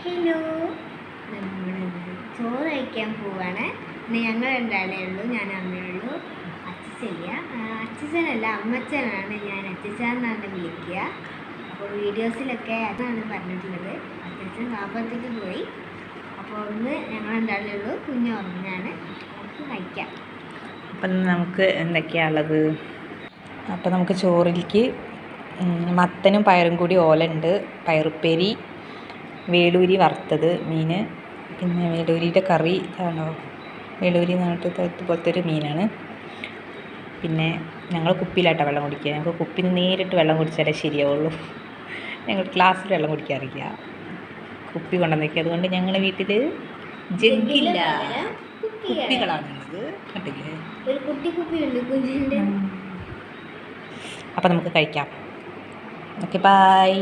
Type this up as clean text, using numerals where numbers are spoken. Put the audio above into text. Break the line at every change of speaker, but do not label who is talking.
Hello, നമ്മളിന്ന് ചോറ് കഴിക്കാൻ പോവാണ്. ഇന്ന് ഞങ്ങൾ രണ്ടാളേ ഉള്ളൂ, ഞാൻ അമ്മയുള്ളൂ. അച്ഛനില്ല, അച്ഛനല്ല അമ്മച്ചനാണ്. ഞാൻ അച്ഛനാണ് വിളിക്കുക. അപ്പോൾ വീഡിയോസിലൊക്കെ അതാണ് പറഞ്ഞിട്ടുള്ളത്. അച്ഛൻ കാപ്പത്തേക്ക് പോയി. അപ്പോൾ ഒന്ന് ഞങ്ങൾ രണ്ടാളേ ഉള്ളൂ, കുഞ്ഞ് ഉറങ്ങാണ്. നമുക്ക് കഴിക്കാം.
അപ്പം നമുക്ക് എന്തൊക്കെയാണുള്ളത്? അപ്പം നമുക്ക് ചോറിലേക്ക് മത്തനും പയറും കൂടി ഓലുണ്ട്, പയറുപ്പേരി, വേളൂരി വറുത്തത് മീൻ, പിന്നെ വേളൂരിയുടെ കറി ആണോ, വേളൂരി നാട്ടിലത്തെ പോലത്തെ ഒരു മീനാണ്. പിന്നെ ഞങ്ങൾ കുപ്പിയിലാട്ടോ വെള്ളം കുടിക്കുക. ഞങ്ങൾക്ക് കുപ്പിയിൽ നേരിട്ട് വെള്ളം കുടിച്ചാലേ ശരിയാവുള്ളൂ. ഞങ്ങൾ ഗ്ലാസ്സിൽ വെള്ളം കുടിക്കാറില്ല, കുപ്പി കൊണ്ടുവന്നേക്കുക. അതുകൊണ്ട് ഞങ്ങളുടെ വീട്ടിൽ ജഗ്ഗില്ല, കുപ്പികളാണുള്ളത്. കണ്ടില്ലേ,
ഒരു കുട്ടി കുപ്പിയുണ്ട് കുഞ്ഞിൻ്റെ.
അപ്പം നമുക്ക് കഴിക്കാം. Okay, by.